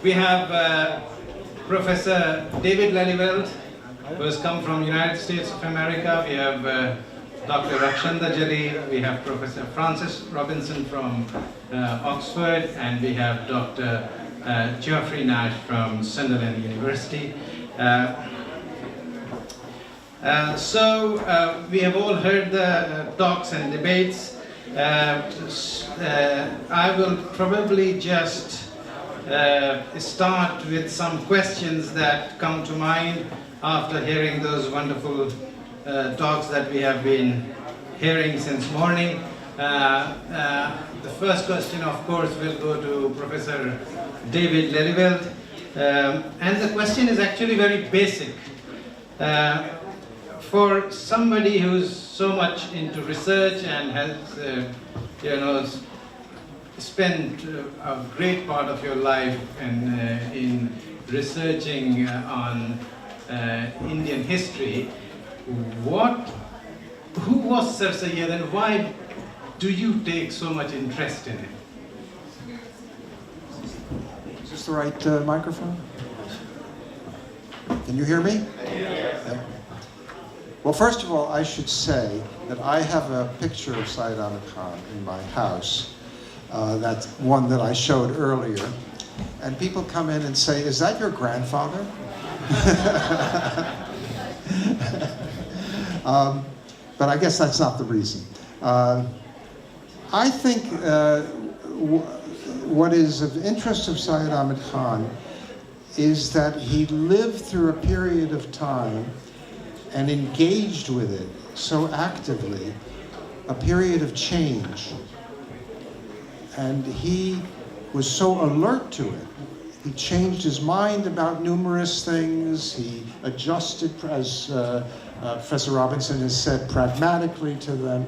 We have Professor David Lelyveld, who has come from United States of America. We have Dr. Rakhshanda Jalil. We have Professor Francis Robinson from Oxford, and we have Dr. Geoffrey Nash from Sunderland University. We have all heard the talks and debates. I will probably just start with some questions that come to mind after hearing those wonderful talks that we have been hearing since morning. The first question, of course, will go to Professor David Lelyveld. And the question is actually very basic. For somebody who's so much into research and has, spent a great part of your life in researching on Indian history, who was Sir Syed and why do you take so much interest in him? Is this the right microphone? Can you hear me? Yeah. Well, first of all, I should say that I have a picture of Syed Ahmad Khan in my house. That's one that I showed earlier. And people come in and say, "Is that your grandfather?" But I guess that's not the reason. I think what is of interest of Syed Ahmad Khan is that he lived through a period of time and engaged with it so actively, a period of change. And he was so alert to it. He changed his mind about numerous things. He adjusted, as Professor Robinson has said, pragmatically to them.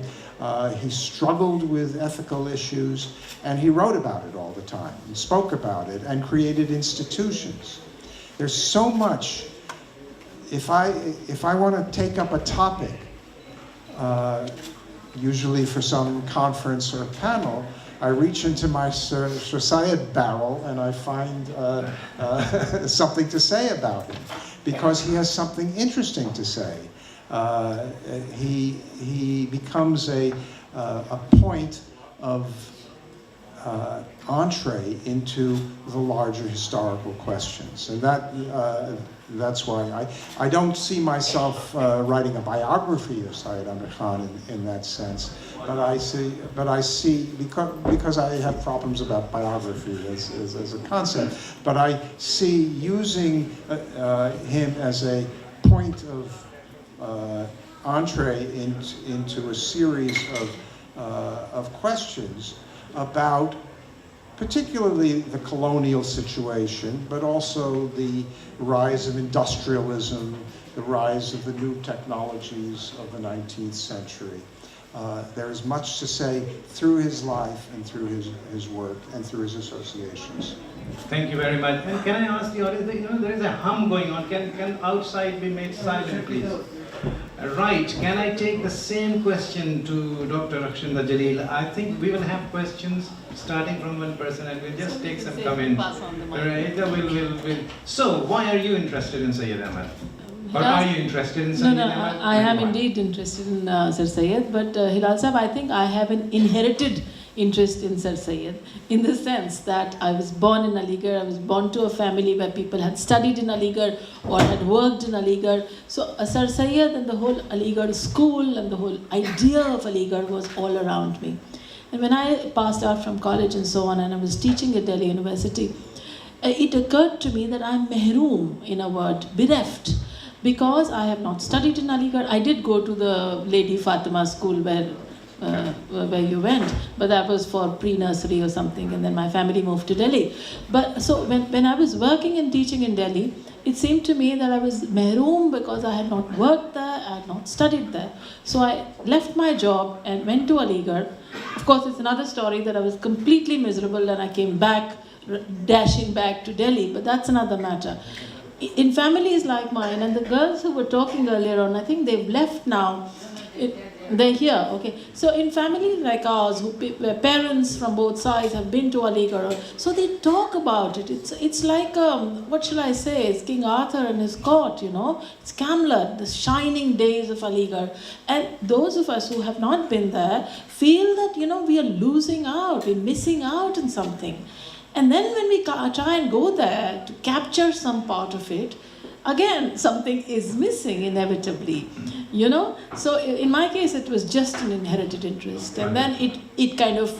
He struggled with ethical issues, and he wrote about it all the time, and spoke about it, and created institutions. There's so much. If I want to take up a topic, usually for some conference or panel, I reach into my Sir Syed barrel and I find something to say about him, because he has something interesting to say. He becomes a point of entree into the larger historical questions, and that's why I don't see myself writing a biography of Syed Ahmad Khan in that sense, but I see because I have problems about biography as a concept, but I see using him as a point of entree into a series of questions about particularly the colonial situation, but also the rise of industrialism, the rise of the new technologies of the 19th century. There is much to say through his life and through his work and through his associations. Thank you very much. And can I ask the audience, there is a hum going on. Can outside be made silent, please? Right, can I take the same question to Dr. Rakhshanda Jalil? I think we will have questions starting from one person and we'll just take some comments. Right, we'll. So, why are you interested in Syed Ahmad? Or are you interested in Syed Ahmad? I am indeed interested in Sir Syed, but Hilal Sahab, I think I have an inherited interest in Sir Syed, in the sense that I was born in Aligarh. I was born to a family where people had studied in Aligarh or had worked in Aligarh. So Sir Syed and the whole Aligarh school and the whole idea of Aligarh was all around me. And when I passed out from college and so on, and I was teaching at Delhi University, it occurred to me that I'm mehroom, in a word, bereft, because I have not studied in Aligarh. I did go to the Lady Fatima school where you went, but that was for pre-nursery or something, and then my family moved to Delhi. But so when I was working and teaching in Delhi, it seemed to me that I was mehroom because I had not worked there, I had not studied there. So I left my job and went to Aligarh. Of course, it's another story that I was completely miserable and I came back, dashing back to Delhi, but that's another matter. In families like mine, and the girls who were talking earlier on, I think they've left now, They're here, okay. So in families like ours, where parents from both sides have been to Aligarh, so they talk about it. It's like, what shall I say, it's King Arthur and his court, you know. It's Camelot, the shining days of Aligarh. And those of us who have not been there feel that, you know, we are losing out, we're missing out on something. And then when we try and go there to capture some part of it, again, something is missing inevitably, you know. So in my case, it was just an inherited interest. And then it kind of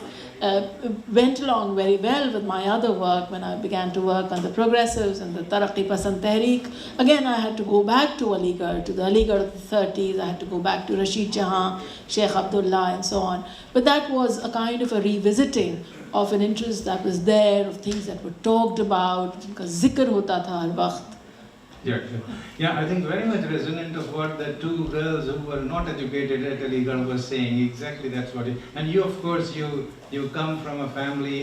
went along very well with my other work when I began to work on the progressives and the Taraqi Pasand Tehreek. Again, I had to go back to Aligarh, to the Aligarh of the 30s. I had to go back to Rashid Jahan, Sheikh Abdullah, and so on. But that was a kind of a revisiting of an interest that was there, of things that were talked about, because zikr hota tha har waqt. Yeah, I think very much resonant of what the two girls who were not educated at Aligarh were saying. Exactly, that's what it. And you, of course, you come from a family.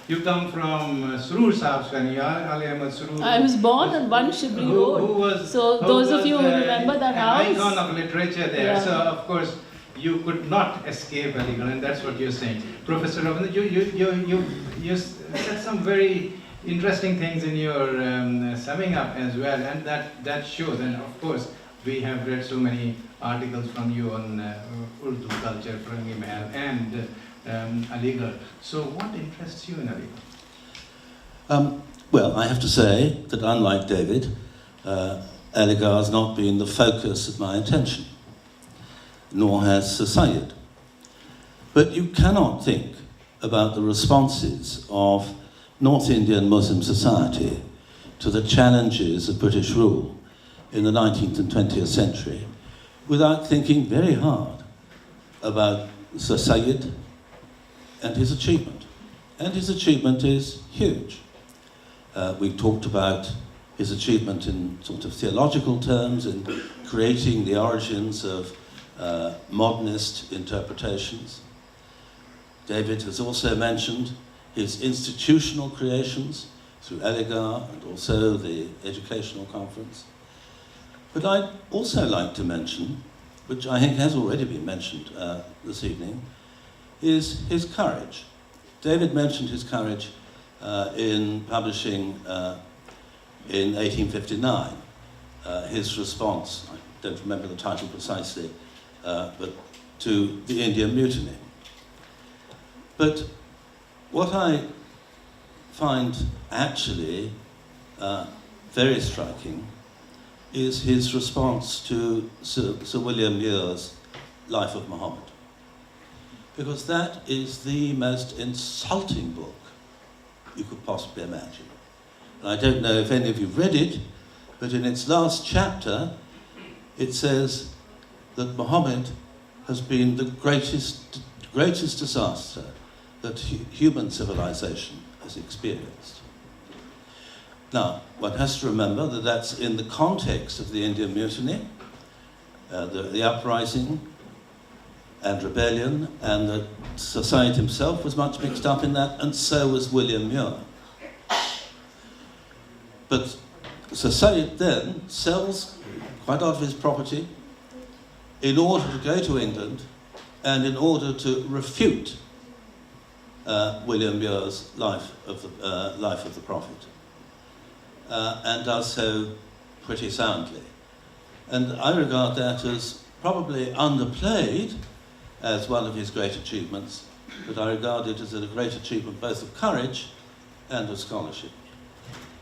You come from Surur Saab's family. Ali Ahmad Surur. I was born on One Shibri Road. So those of you who remember that house. An icon of literature there. Yeah. So of course you could not escape Aligarh, and that's what you're saying, Professor Ravindra. You said some very interesting things in your summing up as well, and that shows. And of course, we have read so many articles from you on Urdu culture, Firangi Mahal, and Aligarh. So, what interests you in Aligarh? Well, I have to say that unlike David, Aligarh has not been the focus of my attention, nor has Sir Syed. But you cannot think about the responses of North Indian Muslim society to the challenges of British rule in the 19th and 20th century without thinking very hard about Sir Syed and his achievement. And his achievement is huge. We talked about his achievement in sort of theological terms, in creating the origins of modernist interpretations. David has also mentioned his institutional creations through Aligarh and also the Educational Conference. But I'd also like to mention, which I think has already been mentioned this evening, is his courage. David mentioned his courage in publishing in 1859 his response, I don't remember the title precisely, but to the Indian Mutiny. But what I find actually very striking is his response to Sir William Muir's Life of Muhammad. Because that is the most insulting book you could possibly imagine. And I don't know if any of you have read it, but in its last chapter, it says that Muhammad has been the greatest disaster that human civilization has experienced. Now, one has to remember that that's in the context of the Indian Mutiny, the uprising and rebellion, and that Sir Syed himself was much mixed up in that, and so was William Muir. But Sir Syed then sells quite a lot of his property in order to go to England and in order to refute William Muir's Life of the Prophet, and does so pretty soundly. And I regard that as probably underplayed as one of his great achievements, but I regard it as a great achievement both of courage and of scholarship.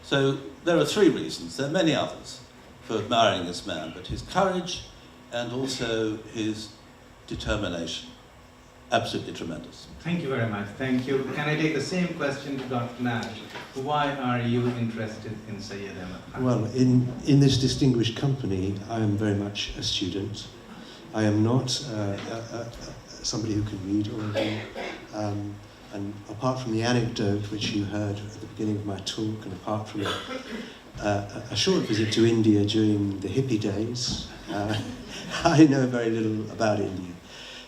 So there are three reasons, there are many others, for admiring this man, but his courage and also his determination. Absolutely tremendous. Thank you very much. Thank you. Can I take the same question to Dr. Nash? Why are you interested in Syed Ahmad? Well, in this distinguished company, I am very much a student. I am not somebody who can read or anything. And apart from the anecdote which you heard at the beginning of my talk, and apart from a short visit to India during the hippie days, I know very little about India.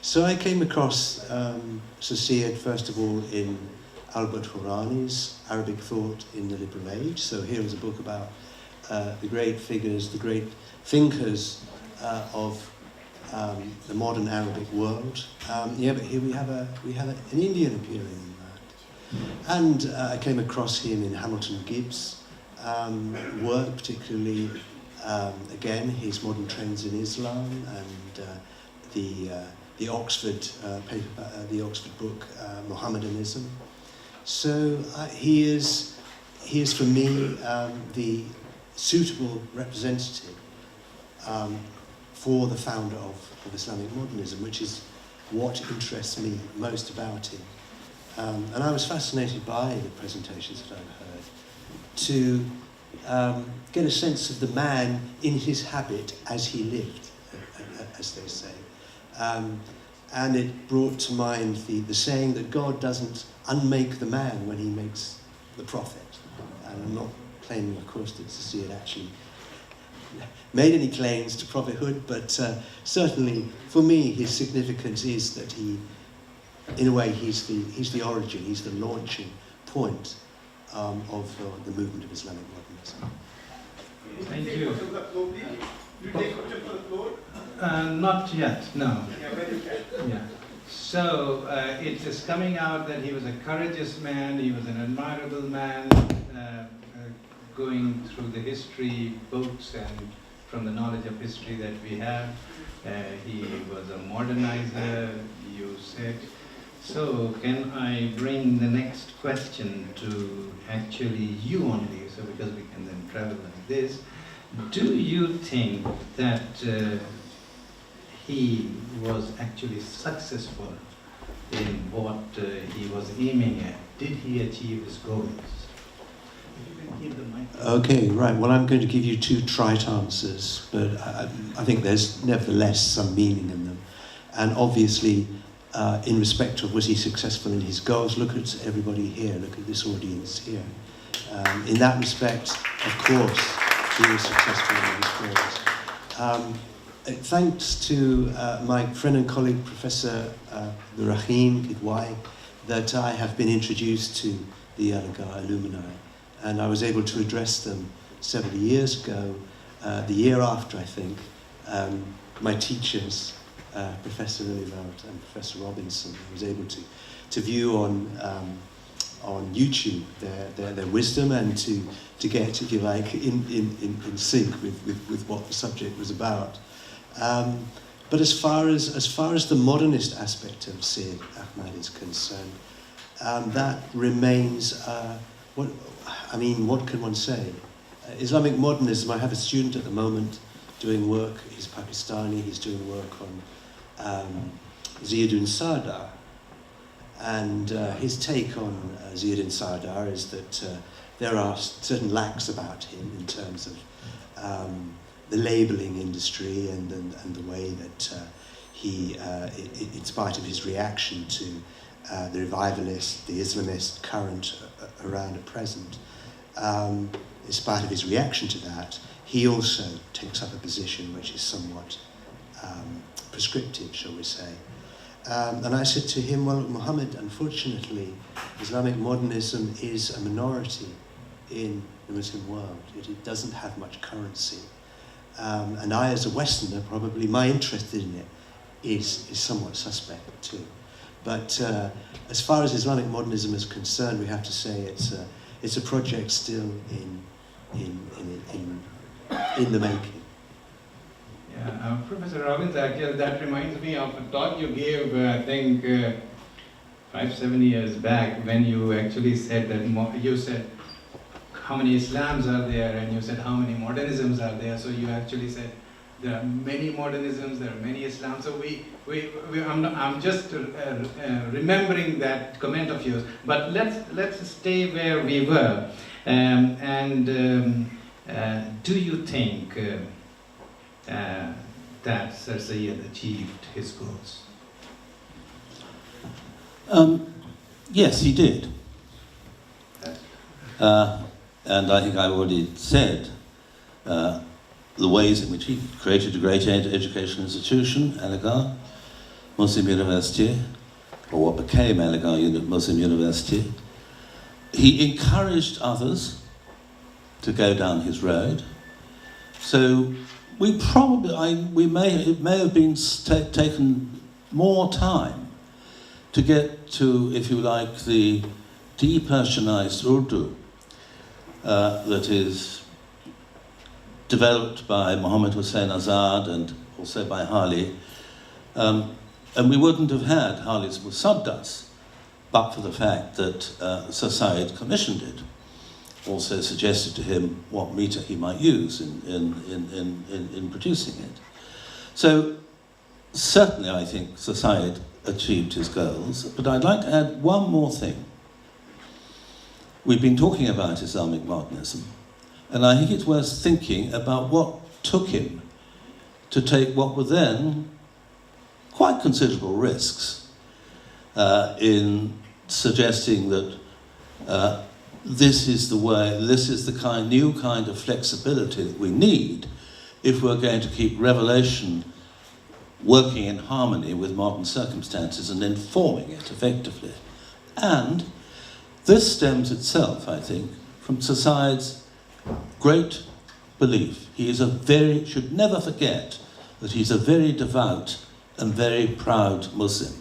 So I came across Sir Syed, first of all, in Albert Hourani's Arabic Thought in the Liberal Age. So here is a book about the great figures, the great thinkers of the modern Arabic world. Yeah, but here we have an Indian appearing in that. And I came across him in Hamilton Gibbs' work, particularly, again, his Modern Trends in Islam and the Oxford paper, the Oxford book, Mohammedanism. So he is for me the suitable representative for the founder of Islamic modernism, which is what interests me most about him. And I was fascinated by the presentations that I've heard to get a sense of the man in his habit as he lived, as they say. And it brought to mind the saying that God doesn't unmake the man when he makes the prophet. And I'm not claiming, of course, that Sir Syed actually made any claims to prophethood, but certainly for me his significance is that he, in a way, he's the origin, he's the launching point of the movement of Islamic modernism. Thank you. Not yet, no. Yeah. So it is coming out that he was a courageous man, he was an admirable man, going through the history books and from the knowledge of history that we have. He was a modernizer, you said. So can I bring the next question to actually you only, so because we can then travel like this. Do you think that he was actually successful in what he was aiming at? Did he achieve his goals? If you can keep the mic. Okay, right. Well, I'm going to give you two trite answers, but I think there's nevertheless some meaning in them. And obviously, in respect of was he successful in his goals, look at everybody here, look at this audience here. In that respect, of course, he was successful in his goals. Thanks to my friend and colleague, Professor Rahim Kidwai, that I have been introduced to the Aligarh alumni, and I was able to address them several years ago, the year after, I think. My teachers, Professor Lelyveld and Professor Robinson, I was able to view on YouTube their wisdom and to get, if you like, in sync with what the subject was about. But as far as the modernist aspect of Syed Ahmad is concerned, that remains what can one say? Islamic modernism, I have a student at the moment doing work, he's Pakistani, he's doing work on Ziauddin Sardar. And his take on Ziauddin Sardar is that there are certain lacks about him in terms of the labelling industry and the way that he, in spite of his reaction to the revivalist, the Islamist current around at present, in spite of his reaction to that, he also takes up a position which is somewhat prescriptive, shall we say. And I said to him, well, Muhammad, unfortunately, Islamic modernism is a minority in the Muslim world. It doesn't have much currency. And I, as a Westerner, probably my interest in it is somewhat suspect too. But as far as Islamic modernism is concerned, we have to say it's a project still in the making. Yeah, Professor Robbins, actually, that reminds me of a talk you gave, I think, 5-7 years back, when you actually said that you said how many Islams are there, and you said how many modernisms are there. So you actually said there are many modernisms, there are many Islams. So I'm just remembering that comment of yours. But let's stay where we were. Do you think that Sir Syed achieved his goals? Yes, he did. And I think I already said the ways in which he created a great educational institution, Aligarh Muslim University, or what became Aligarh Muslim University. He encouraged others to go down his road. So we probably, it may have been taken more time to get to, if you like, the de-Persianized Urdu that is developed by Muhammad Hussein Azad and also by Hali. And we wouldn't have had Hali's Musaddas but for the fact that Sir Syed commissioned it, also suggested to him what meter he might use in producing it. So certainly I think Sir Syed achieved his goals, but I'd like to add one more thing. We've been talking about Islamic modernism, and I think it's worth thinking about what took him to take what were then quite considerable risks in suggesting that this is the way, this is the new kind of flexibility that we need if we're going to keep revelation working in harmony with modern circumstances and informing it effectively. And this stems itself, I think, from Sir Syed's great belief. He is should never forget that he's a very devout and very proud Muslim.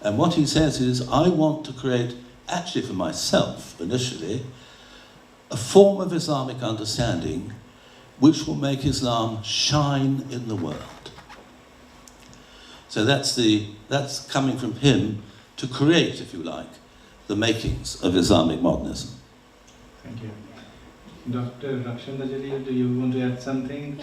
And what he says is, I want to create, actually for myself initially, a form of Islamic understanding which will make Islam shine in the world. So that's coming from him to create, if you like, the makings of Islamic modernism. Thank you. Dr. Rakhshanda Jalil, do you want to add something?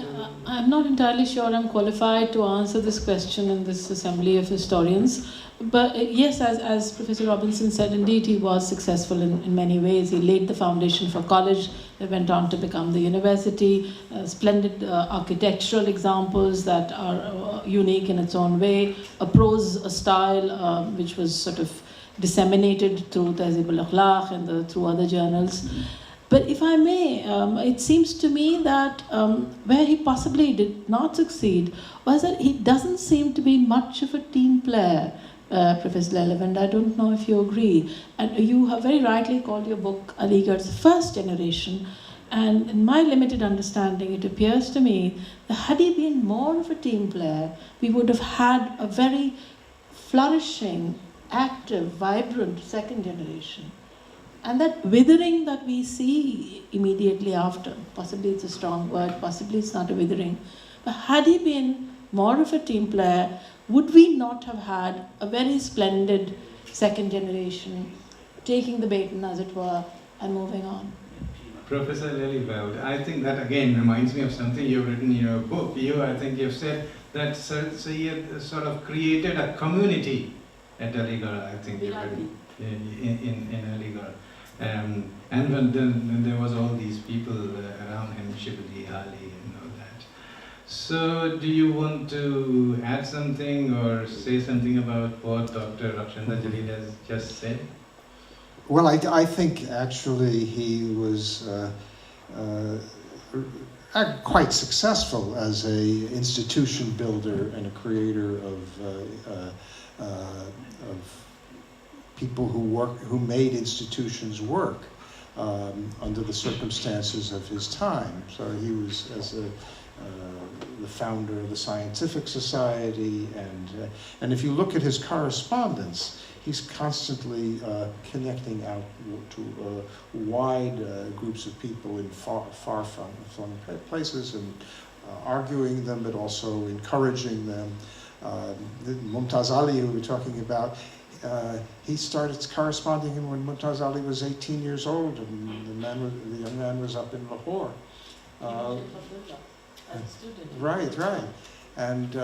I'm not entirely sure I'm qualified to answer this question in this assembly of historians. But yes, as Professor Robinson said, indeed he was successful in many ways. He laid the foundation for college that went on to become the university. Splendid architectural examples that are unique in its own way. A prose style which was sort of disseminated through Tehzeeb al-Akhlaq and through other journals. But if I may, it seems to me that where he possibly did not succeed was that he doesn't seem to be much of a team player, Professor Lelyveld. I don't know if you agree. And you have very rightly called your book Aligarh's First Generation. And in my limited understanding, it appears to me that had he been more of a team player, we would have had a very flourishing, active, vibrant second generation. And that withering that we see immediately after, possibly it's a strong word, possibly it's not a withering, but had he been more of a team player, would we not have had a very splendid second generation taking the baton, as it were, and moving on? Professor Lelyveld, I think that again reminds me of something you've written in your book. I think you've said that Sir Syed sort of created a community at Aligarh, I think you've written in Aligarh. And when there was all these people around him, Shibli, Ali, and all that. So, do you want to add something or say something about what Dr. Rakhshanda Jalil has just said? Well, I think actually he was quite successful as an institution builder and a creator of people who made institutions work under the circumstances of his time. So he was the founder of the Scientific Society, and if you look at his correspondence, he's constantly connecting out to wide groups of people in far from places and arguing them, but also encouraging them. Mumtaz Ali, who we were talking about, he started corresponding him when Mumtaz Ali was 18 years old, and the young man was up in Lahore. Right. And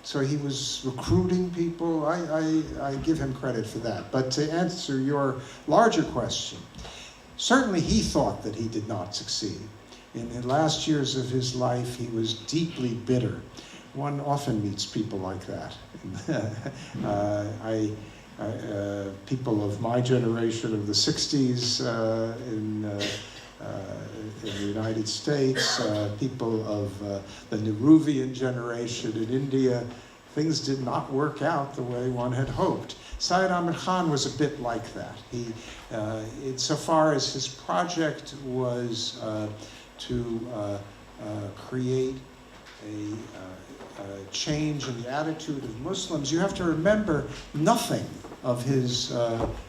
so he was recruiting people. I give him credit for that. But to answer your larger question, certainly he thought that he did not succeed. In the last years of his life, he was deeply bitter. One often meets people like that. People of my generation of the 60s in the United States, people of the Nehruvian generation in India, things did not work out the way one had hoped. Syed Ahmad Khan was a bit like that. Insofar as his project was to create a change in the attitude of Muslims. You have to remember, nothing of his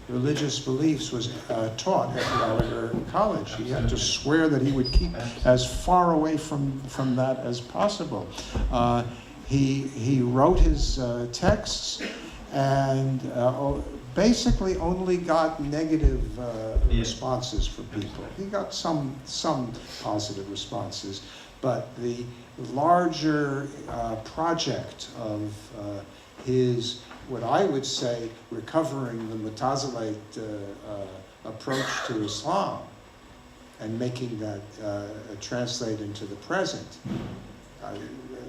religious beliefs was taught at the Aligarh College. He had to swear that he would keep as far away from that as possible. He wrote his texts and basically only got negative responses from people. He got some positive responses, but the larger project of his, what I would say, recovering the Mutazilite approach to Islam and making that translate into the present,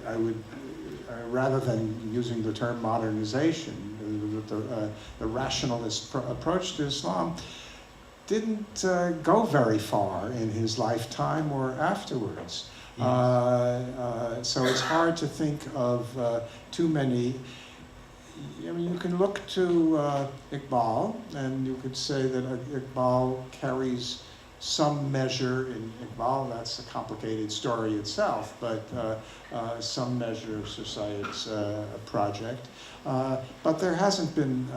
I would, rather than using the term modernization, the rationalist approach to Islam didn't go very far in his lifetime or afterwards. So it's hard to think of too many. I mean, you can look to Iqbal, and you could say that Iqbal carries some measure in Iqbal. That's a complicated story itself, but some measure of Sir Syed's project. But there hasn't been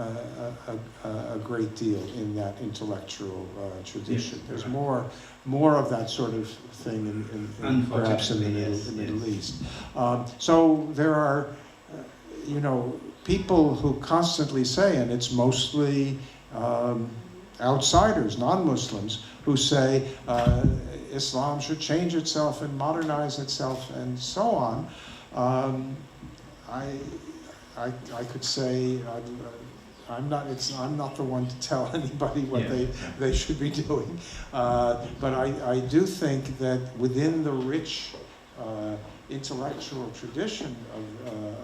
a great deal in that intellectual tradition. There's more of that sort of thing in perhaps in the Middle East. So there are, people who constantly say, and it's mostly outsiders, non-Muslims, who say Islam should change itself and modernize itself and so on. I could say I'm not the one to tell anybody what they should be doing, but I do think that within the rich intellectual tradition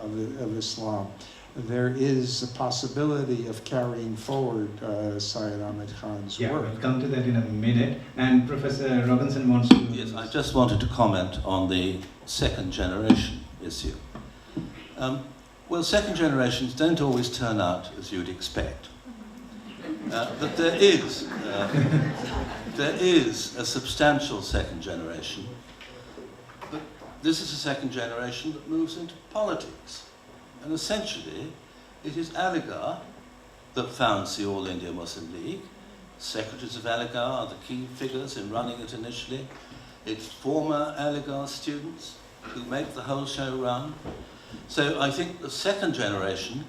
of Islam, there is a possibility of carrying forward Syed Ahmed Khan's work. We'll come to that in a minute. And Professor Robinson wants to... Yes, I just wanted to comment on the second generation issue. Well, second generations don't always turn out as you'd expect. But there is a substantial second generation. But this is a second generation that moves into politics. And essentially, it is Aligarh that founds the All India Muslim League. Secretaries of Aligarh are the key figures in running it initially. It's former Aligarh students who make the whole show run. So I think the second generation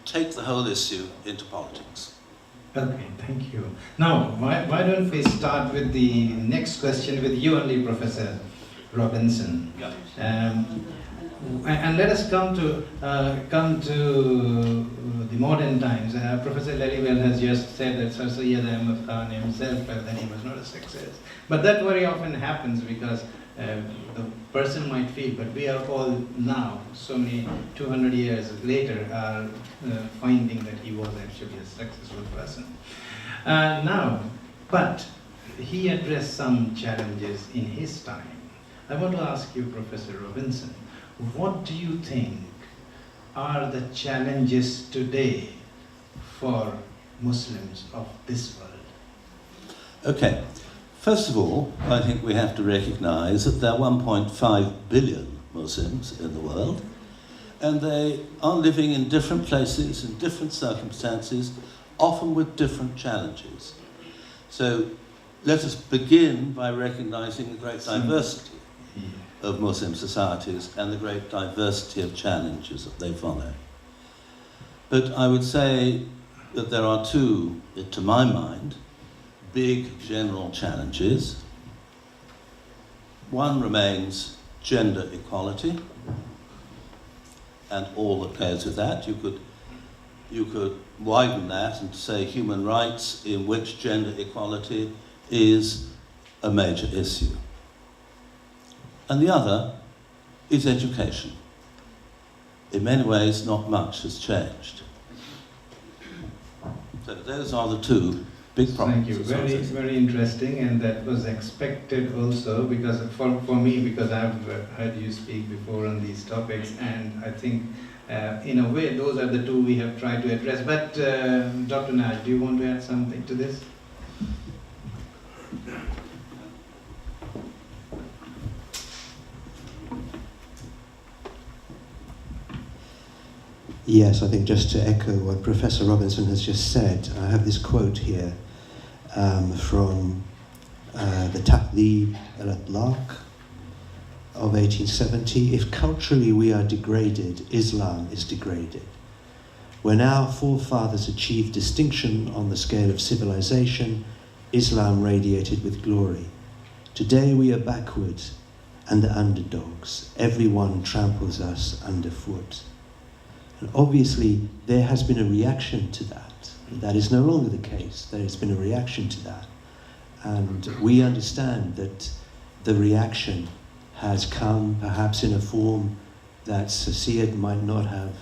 take the whole issue into politics. Okay, thank you. Now, why don't we start with the next question with you only, Professor Robinson. Yeah. And let us come to the modern times. Professor Lelyveld has just said that Sir Syed Ahmed Khan himself felt that he was not a success. But that very often happens because the person might feel, but we are all now, so many 200 years later, are finding that he was actually a successful person. But he addressed some challenges in his time. I want to ask you, Professor Robinson, what do you think are the challenges today for Muslims of this world? Okay. First of all, I think we have to recognize that there are 1.5 billion Muslims in the world, and they are living in different places, in different circumstances, often with different challenges. So let us begin by recognizing the great diversity of Muslim societies and the great diversity of challenges that they follow. But I would say that there are two, to my mind, big general challenges. One remains gender equality and all that goes with that. You could widen that and say human rights, in which gender equality is a major issue. And the other is education. In many ways, not much has changed. So those are the two big problems. Thank you. Very, very interesting, and that was expected also, because for me, because I've heard you speak before on these topics, and I think in a way those are the two we have tried to address. But Dr. Nash, do you want to add something to this? Yes, I think just to echo what Professor Robinson has just said, I have this quote here from the Tahdhib al-Atlaq of 1870. If culturally we are degraded, Islam is degraded. When our forefathers achieved distinction on the scale of civilization, Islam radiated with glory. Today we are backward and the underdogs. Everyone tramples us underfoot. And obviously there has been a reaction to that. That is no longer the case. There has been a reaction to that. And we understand that the reaction has come perhaps in a form that Sir Syed might not have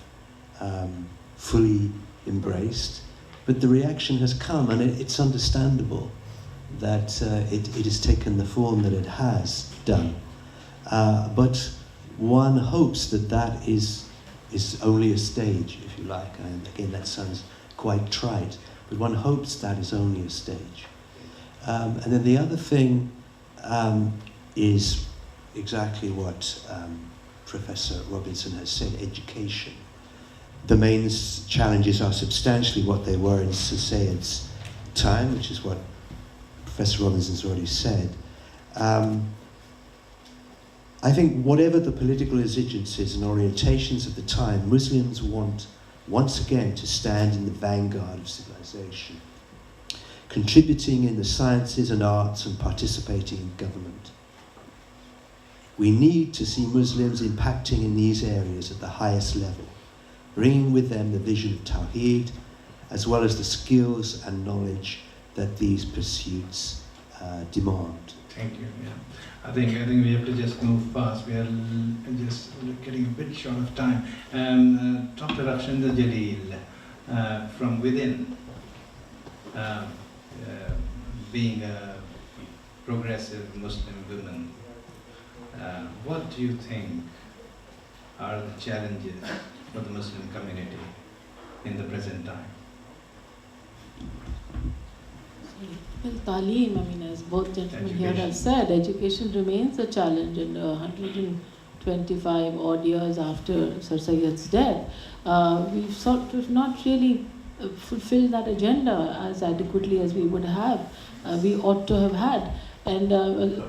fully embraced, but the reaction has come, and it's understandable that it has taken the form that it has done. But one hopes that that is only a stage, if you like, and again that sounds quite trite, but one hopes that is only a stage. And then the other thing is exactly what Professor Robinson has said, education. The main challenges are substantially what they were in Sir Syed's time, which is what Professor Robinson's already said. I think whatever the political exigencies and orientations of the time, Muslims want once again to stand in the vanguard of civilization, contributing in the sciences and arts and participating in government. We need to see Muslims impacting in these areas at the highest level, bringing with them the vision of Tawheed, as well as the skills and knowledge that these pursuits demand. Thank you. Yeah. I think we have to just move fast. We are just getting a bit short of time. Dr. Rakhshanda Jalil, from within, being a progressive Muslim woman, what do you think are the challenges for the Muslim community in the present time? Well, Taaleem, as both gentlemen here have said, education remains a challenge, and 125 odd years after Sir Syed's death, we've sort of not really fulfilled that agenda as adequately as we would have, we ought to have had. And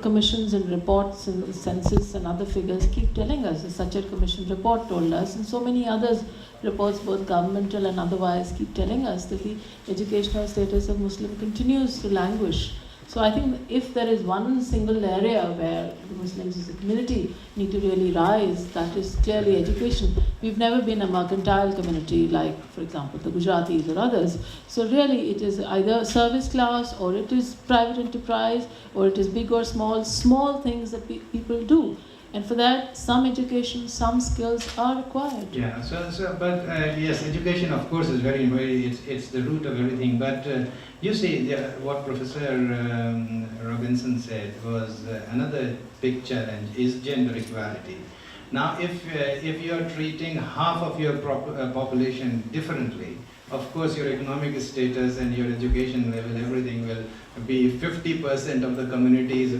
commissions and reports and census and other figures keep telling us. The Sachet Commission report told us, and so many others reports, both governmental and otherwise, keep telling us that the educational status of Muslim continues to languish. So I think if there is one single area where the Muslims as a community need to really rise, that is clearly education. We've never been a mercantile community like, for example, the Gujaratis or others. So really it is either service class, or it is private enterprise, or it is big or small things that people do. And for that, some education, some skills are required. Yeah, but yes, education of course is very, it's the root of everything. But you see, what Professor Robinson said was another big challenge is gender equality. Now, if you are treating half of your population differently, of course your economic status and your education level, everything will be 50% of the communities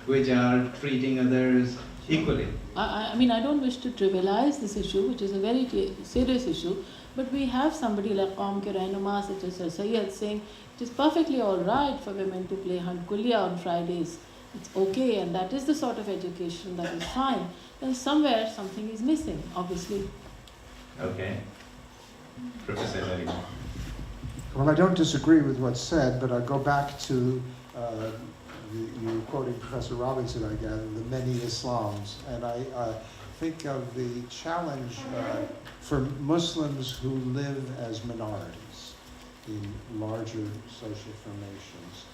which are treating others equally. I don't wish to trivialize this issue, which is a very serious issue, but we have somebody like Qawm ke Rehnuma, such as Sir Syed, saying it is perfectly all right for women to play Hunt Kuliya on Fridays. It's okay, and that is the sort of education that is fine. Then somewhere something is missing, obviously. Okay. Professor Jalil. Well, I don't disagree with what's said, but I go back to you quoting Professor Robinson, I gather, the many Islams, and I think of the challenge for Muslims who live as minorities in larger social formations,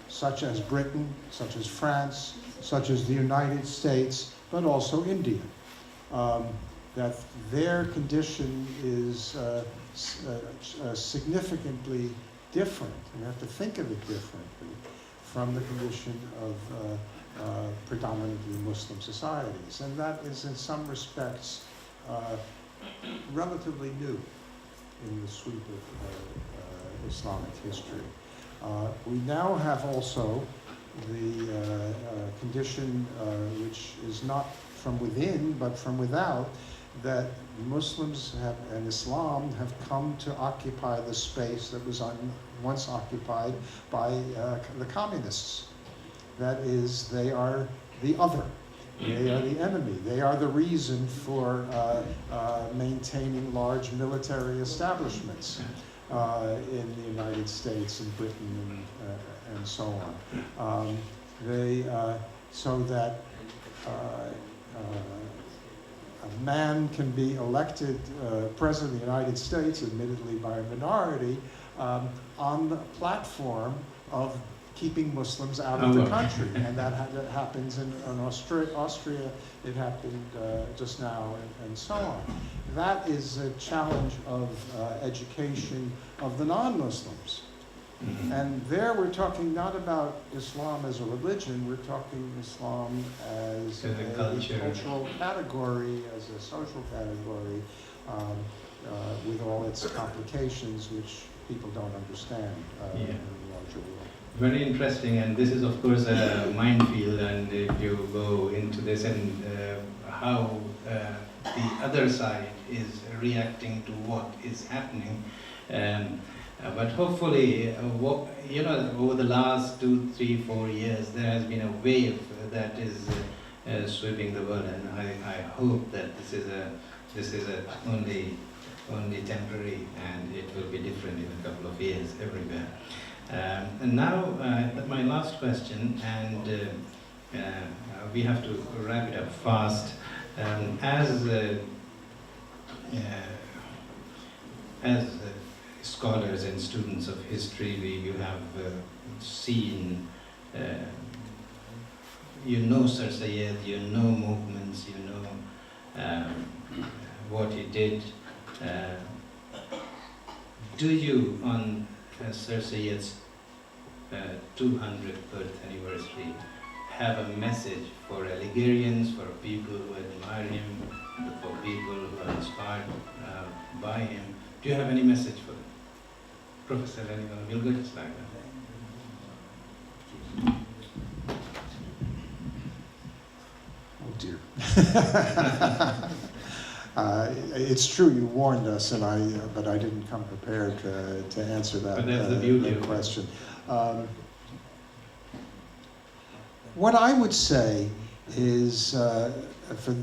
such as Britain, such as France, such as the United States, but also India, that their condition is significantly different. You have to think of it differently from the condition of predominantly Muslim societies. And that is in some respects relatively new in the sweep of Islamic history. We now have also the condition which is not from within but from without, that Muslims and Islam have come to occupy the space that was once occupied by the communists. That is, they are the other. They are the enemy. They are the reason for maintaining large military establishments in the United States and Britain and so on. So that a man can be elected president of the United States, admittedly by a minority, on the platform of keeping Muslims out of the country. And that happens in Austria, it happened just now, and so on. That is a challenge of education of the non-Muslims. Mhm. And there we're talking not about Islam as a religion, we're talking Islam as As a culture. cultural category, as a social category, with all its complications which people don't understand in the larger world. Very interesting, and this is of course a minefield, and if you go into this and how the other side is reacting to what is happening, but hopefully, over the last 2, 3, 4 years, there has been a wave that is sweeping the world, and I hope that this is only temporary, and it will be different in a couple of years everywhere. And now, my last question, and we have to wrap it up fast. As scholars and students of history, you have seen, Sir Syed, movements, what he did. Do you, on Sir Syed's 200th birth anniversary, have a message for Aligarhians, for people who admire him, for people who are inspired by him? Do you have any message for them? Professor, we'll go just like that. Oh dear. It's true you warned us, but I didn't come prepared to answer that, But that's the beauty that of question. What I would say is for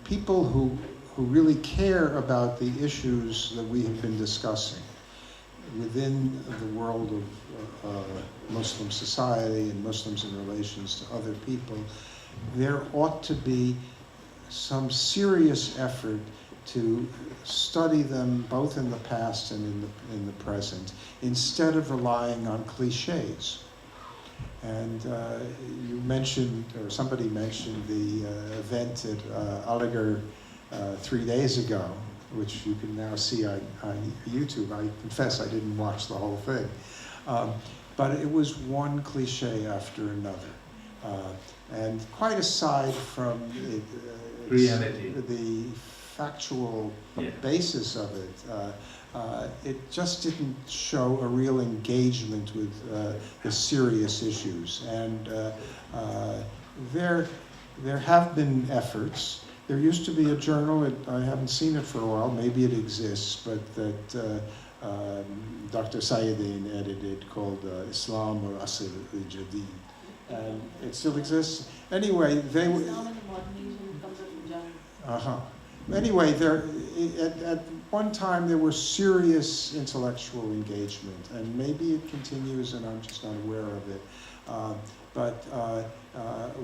people who really care about the issues that we have been discussing within the world of Muslim society and Muslims in relations to other people, there ought to be some serious effort to study them both in the past and in the present, instead of relying on cliches. And you mentioned, or somebody mentioned, the event at Aligarh 3 days ago, which you can now see on YouTube. I confess I didn't watch the whole thing. But it was one cliche after another. And quite aside from Reality. the factual basis of it, it just didn't show a real engagement with the serious issues. And there have been efforts. There used to be a journal, I haven't seen it for a while, maybe it exists, but that Dr. Sayedin edited, called Islam or Asr al-Jadid. And it still exists. Anyway, they were... Anyway, at one time there was serious intellectual engagement, and maybe it continues and I'm just not aware of it, but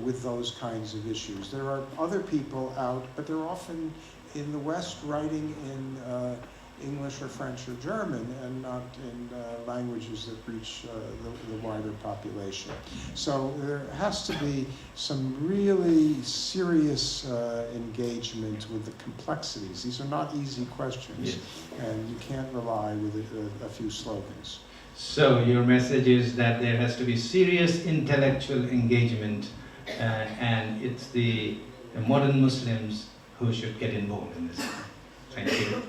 with those kinds of issues. There are other people out, but they're often in the West writing in English or French or German, and not in languages that reach the wider population. So there has to be some really serious engagement with the complexities. These are not easy questions, and you can't rely with a few slogans. So your message is that there has to be serious intellectual engagement, and it's the modern Muslims who should get involved in this. Thank you.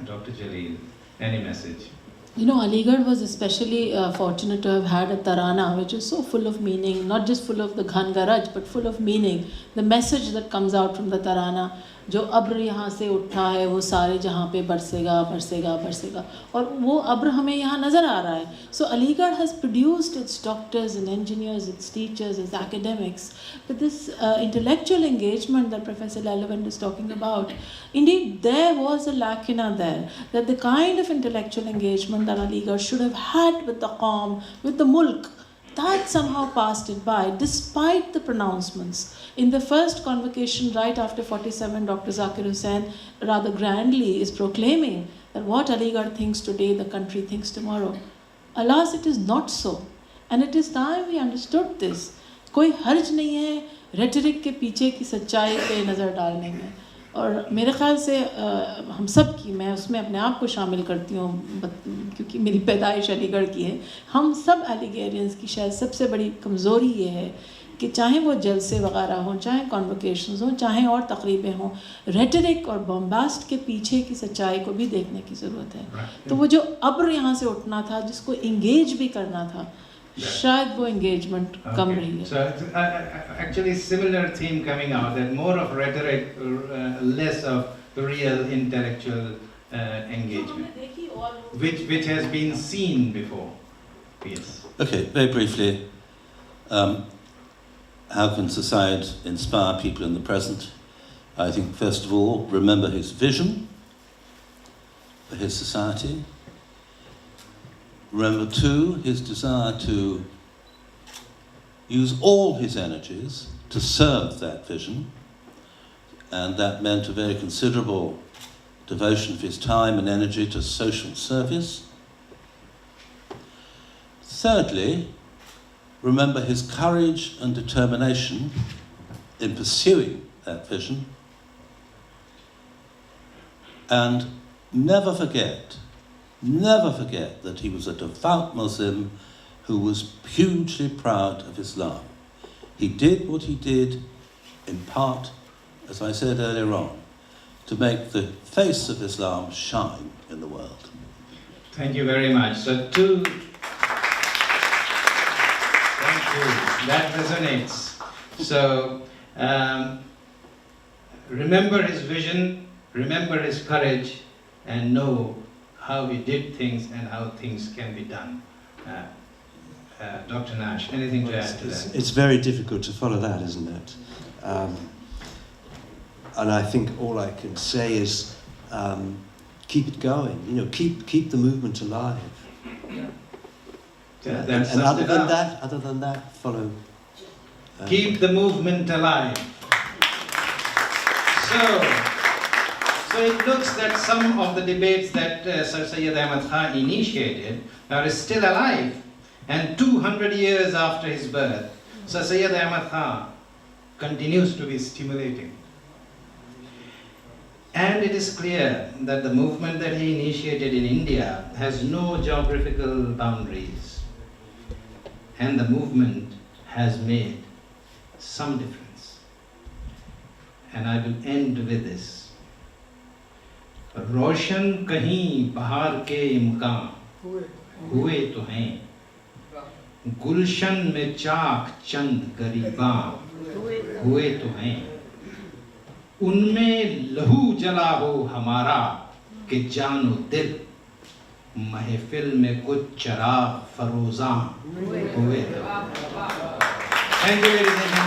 Dr. Jalil, any message? Aligarh was especially fortunate to have had a tarana, which is so full of meaning, not just full of the ghan garaj, but full of meaning. The message that comes out from the tarana जो अब्र यहाँ से उठा है वो सारे जहाँ पे बरसेगा बरसेगा बरसेगा, और वो अब्र हमें यहाँ नज़र आ रहा है. So Aligarh has produced its doctors and engineers, its teachers, its academics, but this intellectual engagement that Professor Lelyveld is talking about, indeed there was a lacuna there, that the kind of intellectual engagement that Aligarh should have had with the Qawm, with the Mulk, that somehow passed it by, despite the pronouncements. In the first convocation right after 47, Dr. Zakir Hussain rather grandly is proclaiming that what Aligarh thinks today, the country thinks tomorrow. Alas, it is not so. And it is time we understood this. कोई हर्ज नहीं है rhetoric के पीछे की सच्चाई पे नज़र डालने में. और मेरे ख़्याल से हम सब की, मैं उसमें अपने आप को शामिल करती हूँ क्योंकि मेरी पैदाइश अलीगढ़ की है, हम सब एलिगेरियंस की शायद सबसे बड़ी कमज़ोरी ये है कि चाहे वो जलसे वगैरह हों, चाहे कॉन्वोकेशंस हों, चाहे और तकरीबें हों, रेटरिक और बॉम्बास्ट के पीछे की सच्चाई को भी देखने की ज़रूरत है. तो वो जो अब्र यहाँ से उठना था, जिसको इंगेज भी करना था, शायद वो engagement कम रही है. So actually similar theme coming out, that more of rhetoric, less of real intellectual engagement, which has been seen before. Yes. Okay, very briefly, how can Sir Syed inspire people in the present? I think first of all, remember his vision for his society. Remember too, his desire to use all his energies to serve that vision, and that meant a very considerable devotion of his time and energy to social service. Thirdly, remember his courage and determination in pursuing that vision, and never forget that he was a devout Muslim who was hugely proud of Islam. He did what he did in part, as I said earlier on, to make the face of Islam shine in the world. Thank you very much. So thank you, that resonates. So remember his vision, remember his courage, and know how he did things and how things can be done. Dr. Nash, anything to add to that? It's very difficult to follow that, isn't it? And I think all I can say is keep it going. You know, keep the movement alive. And other than that, follow. Keep the movement alive. So it looks that some of the debates that Sir Syed Ahmad Khan initiated are still alive. And 200 years after his birth, Sir Syed Ahmad Khan continues to be stimulating. And it is clear that the movement that he initiated in India has no geographical boundaries. And the movement has made some difference. And I will end with this. रोशन कहीं बाहर के इम्कान हुए तो हैं, गुलशन में चाक चंद गरीबां हुए तो हैं, उनमें लहू जला हो हमारा कि जानो दिल, महफिल में कुछ चराग फरोज़ां हुए तो. Thank you, ladies and gentlemen.